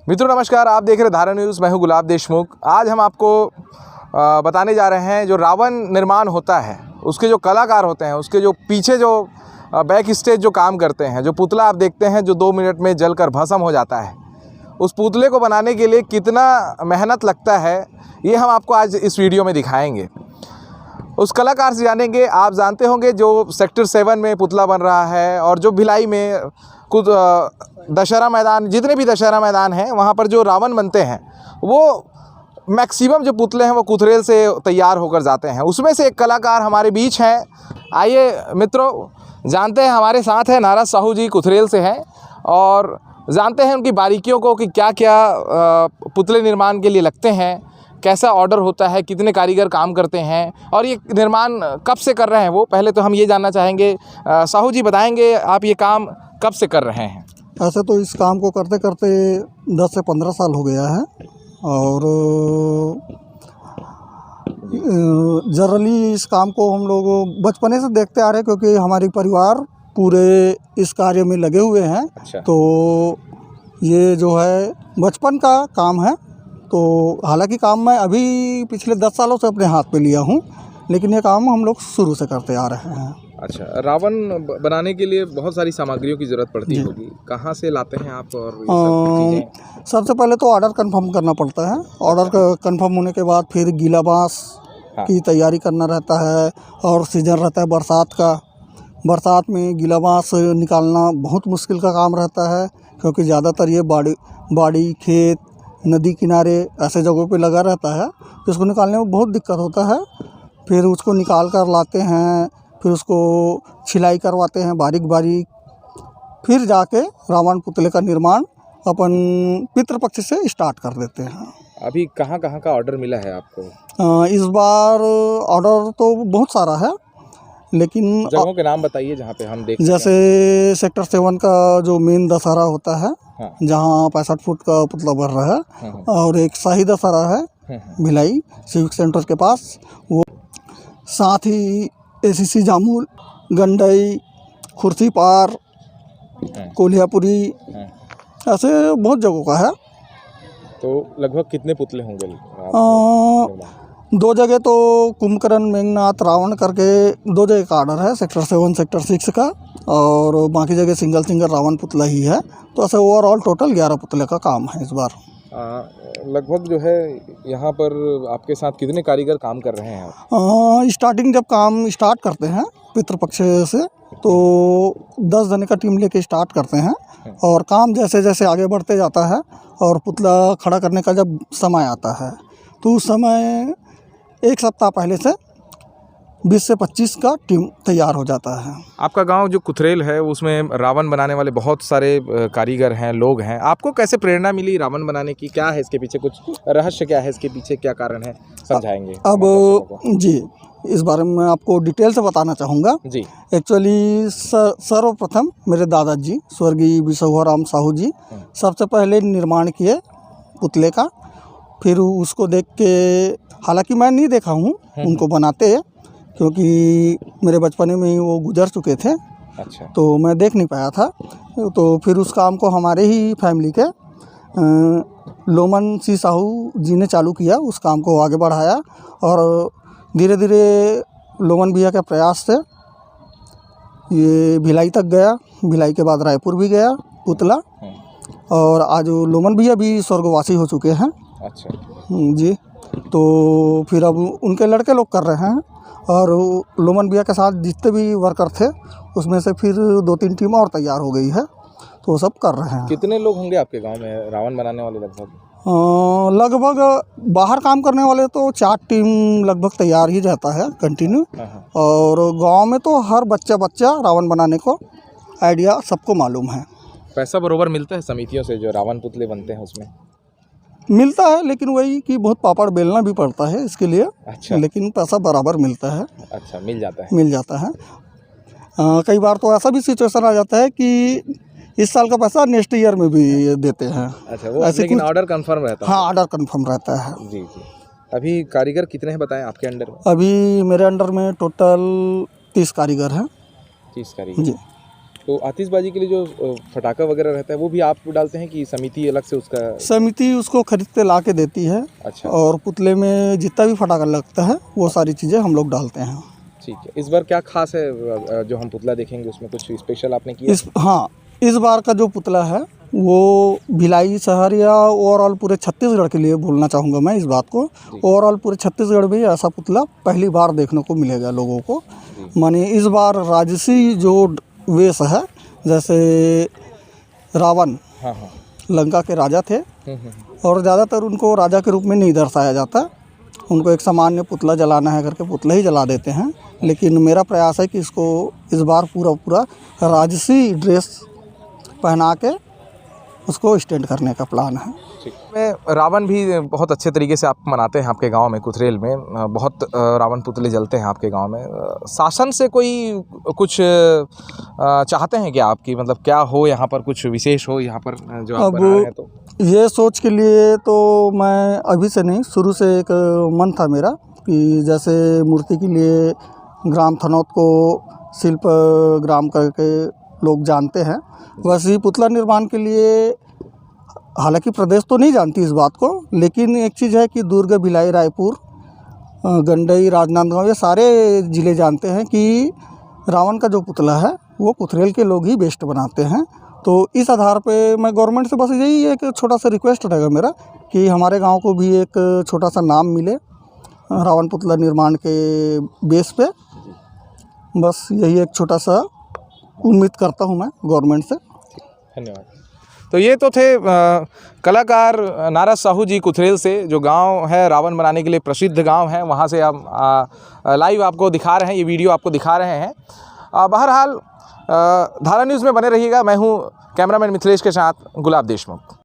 मित्रों नमस्कार, आप देख रहे धारा न्यूज़। मैं हूं गुलाब देशमुख। आज हम आपको बताने जा रहे हैं जो रावण निर्माण होता है उसके जो कलाकार होते हैं, उसके जो पीछे जो बैक स्टेज जो काम करते हैं, जो पुतला आप देखते हैं जो 2 मिनट में जलकर भस्म हो जाता है, उस पुतले को बनाने के लिए कितना मेहनत लगता है ये हम आपको आज इस वीडियो में दिखाएंगे। उस कलाकार से जानेंगे। आप जानते होंगे जो सेक्टर 7 में पुतला बन रहा है और जो भिलाई में कुछ दशहरा मैदान, जितने भी दशहरा मैदान हैं वहाँ पर जो रावण बनते हैं वो मैक्सिमम जो पुतले हैं वो कुथरेल से तैयार होकर जाते हैं। उसमें से एक कलाकार हमारे बीच हैं। आइए मित्रों जानते हैं, हमारे साथ है नाराज साहू जी, कुथरेल से हैं, और जानते हैं उनकी बारीकियों को कि क्या क्या पुतले निर्माण के लिए लगते हैं, कैसा ऑर्डर होता है, कितने कारीगर काम करते हैं और ये निर्माण कब से कर रहे हैं। वो पहले तो हम ये जानना चाहेंगे, साहू जी बताएंगे आप ये काम कब से कर रहे हैं? ऐसे तो इस काम को करते करते 10 से 15 साल हो गया है और जनरली इस काम को हम लोग बचपने से देखते आ रहे हैं क्योंकि हमारी परिवार पूरे इस कार्य में लगे हुए हैं। अच्छा। तो ये जो है बचपन का काम है। तो हालांकि काम मैं अभी पिछले 10 सालों से अपने हाथ पे लिया हूँ, लेकिन ये काम हम लोग शुरू से करते आ रहे हैं। अच्छा, रावण बनाने के लिए बहुत सारी सामग्रियों की ज़रूरत पड़ती होगी, कहाँ से लाते हैं आप? और ये सब चीज़ें? सबसे पहले तो ऑर्डर कंफर्म करना पड़ता है। ऑर्डर कंफर्म होने के बाद फिर गीला बांस की तैयारी करना रहता है और सीजन रहता है बरसात का। बरसात में गीला बांस निकालना बहुत मुश्किल का काम रहता है क्योंकि ज़्यादातर ये बाड़ी खेत नदी किनारे ऐसे जगहों पे लगा रहता है, तो इसको निकालने में बहुत दिक्कत होता है। फिर उसको निकाल कर लाते हैं, फिर उसको छिलाई करवाते हैं बारीक बारीक, फिर जाके रावण पुतले का निर्माण अपन पितृपक्ष से स्टार्ट कर देते हैं। अभी कहाँ कहाँ का ऑर्डर मिला है आपको? इस बार ऑर्डर तो बहुत सारा है, लेकिन जगहों के नाम बताइए जहाँ पे हम देख। जैसे सेक्टर 7 का जो मेन दशहरा होता है, हाँ। जहाँ 65 फुट का पुतला बन रहा है, हाँ। और एक शाही दशहरा है भिलाई सिविक सेंटर के पास, वो साथ ही ACC जामुल, गंडई, खुर्सी पार, कोल्हापुरी, ऐसे बहुत जगहों का है। तो लगभग कितने पुतले होंगे? 2 जगह तो कुंभकर्ण मेघनाथ रावण करके 2 जगह का ऑर्डर है, सेक्टर 7 सेक्टर 6 का, और बाकी जगह सिंगल रावण पुतला ही है। तो ऐसे ओवरऑल टोटल 11 पुतले का काम है इस बार। लगभग जो है यहाँ पर आपके साथ कितने कारीगर काम कर रहे हैं? स्टार्टिंग जब काम स्टार्ट करते हैं पितृपक्ष से तो 10 जने का टीम लेके स्टार्ट करते हैं, और काम जैसे जैसे आगे बढ़ते जाता है और पुतला खड़ा करने का जब समय आता है तो उस समय 1 सप्ताह पहले से 20 से 25 का टीम तैयार हो जाता है। आपका गांव जो कुथरेल है उसमें रावण बनाने वाले बहुत सारे कारीगर हैं, लोग हैं। आपको कैसे प्रेरणा मिली रावण बनाने की? क्या है इसके पीछे, कुछ रहस्य क्या है इसके पीछे, क्या कारण है, समझाएंगे? अब जी इस बारे में आपको डिटेल से बताना चाहूँगा जी। एक्चुअली सर्वप्रथम मेरे दादाजी स्वर्गीय विशोभराम साहू जी सबसे पहले निर्माण किए पुतले का। फिर उसको देख के, हालांकि मैं नहीं देखा हूँ उनको बनाते क्योंकि मेरे बचपने में ही वो गुजर चुके थे। अच्छा। तो मैं देख नहीं पाया था। तो फिर उस काम को हमारे ही फैमिली के लोमन सी साहू जी ने चालू किया, उस काम को आगे बढ़ाया और धीरे धीरे लोमन भैया के प्रयास से ये भिलाई तक गया। भिलाई के बाद रायपुर भी गया पुतला, और आज लोमन भैया भी स्वर्गवासी हो चुके हैं। अच्छा जी। तो फिर अब उनके लड़के लोग कर रहे हैं, और लोमन भैया के साथ जितने भी वर्कर थे उसमें से फिर 2-3 टीम और तैयार हो गई है, तो वो सब कर रहे हैं। कितने लोग होंगे आपके गांव में रावण बनाने वाले? लगभग बाहर काम करने वाले तो 4 टीम लगभग तैयार ही रहता है कंटिन्यू, और गांव में तो हर बच्चा रावण बनाने को आइडिया सबको मालूम है। पैसा बरोबर मिलता है समितियों से जो रावण पुतले बनते हैं उसमें? मिलता है, लेकिन वही कि बहुत पापड़ बेलना भी पड़ता है इसके लिए। अच्छा। लेकिन पैसा बराबर मिलता है। अच्छा, मिल जाता है। कई बार तो ऐसा भी सिचुएशन आ जाता है कि इस साल का पैसा नेक्स्ट ईयर में भी देते हैं। अच्छा, वो लेकिन ऑर्डर कंफर्म रहता है? हाँ, ऑर्डर कंफर्म रहता है। जी। अभी कारीगर कितने हैं बताएं आपके अंडर में? अभी मेरे अंडर में टोटल 30 कारीगर हैं। 30 कारीगर जी। तो आतिशबाजी के लिए जो फटाखा वगैरह रहता है वो भी आप डालते हैं कि समिति अलग से उसका? समिति उसको खरीद के ला के देती है। अच्छा। और पुतले में जितना भी फटाखा लगता है वो सारी चीज़ें हम लोग डालते हैं। ठीक है। इस बार क्या खास है जो हम पुतला देखेंगे उसमें कुछ स्पेशल आपने किया? हाँ, इस बार का जो पुतला है वो भिलाई शहर या ओवरऑल पूरे छत्तीसगढ़ के लिए बोलना चाहूँगा मैं इस बात को। ओवरऑल पूरे छत्तीसगढ़ में ऐसा पुतला पहली बार देखने को मिलेगा लोगों को। माने इस बार राजसी जो वेश है, जैसे रावण हाँ हाँ लंका के राजा थे और ज़्यादातर उनको राजा के रूप में नहीं दर्शाया जाता, उनको एक सामान्य पुतला जलाना है करके पुतला ही जला देते हैं। लेकिन मेरा प्रयास है कि इसको इस बार पूरा राजसी ड्रेस पहना के उसको स्टैंड करने का प्लान है। में रावण भी बहुत अच्छे तरीके से आप मनाते हैं आपके गांव में कुथरेल में, बहुत रावण पुतले जलते हैं आपके गांव में। शासन से कोई कुछ चाहते हैं क्या आपकी, मतलब क्या हो यहाँ पर कुछ विशेष हो यहाँ पर जो आप बना रहे हैं? तो ये सोच के लिए तो मैं अभी से नहीं, शुरू से एक मन था मेरा कि जैसे मूर्ति के लिए ग्राम थनौत को शिल्प ग्राम करके लोग जानते हैं, वैसे ही पुतला निर्माण के लिए हालांकि प्रदेश तो नहीं जानती इस बात को, लेकिन एक चीज़ है कि दुर्ग, भिलाई, रायपुर, गंडई, राजनांदगांव ये सारे ज़िले जानते हैं कि रावण का जो पुतला है वो कुथरेल के लोग ही बेस्ट बनाते हैं। तो इस आधार पे मैं गवर्नमेंट से बस यही एक छोटा सा रिक्वेस्ट रहेगा मेरा कि हमारे गांव को भी एक छोटा सा नाम मिले रावण पुतला निर्माण के बेस पे। बस यही एक छोटा सा उम्मीद करता हूं मैं गवर्नमेंट से। धन्यवाद। तो ये तो थे कलाकार नारद साहू जी कुथरेल से, जो गांव है रावण बनाने के लिए प्रसिद्ध गांव है, वहां से हम लाइव आपको दिखा रहे हैं, ये वीडियो आपको दिखा रहे हैं। बहरहाल धारा न्यूज़ में बने रहिएगा। मैं हूं कैमरामैन मिथिलेश के साथ गुलाब देशमुख।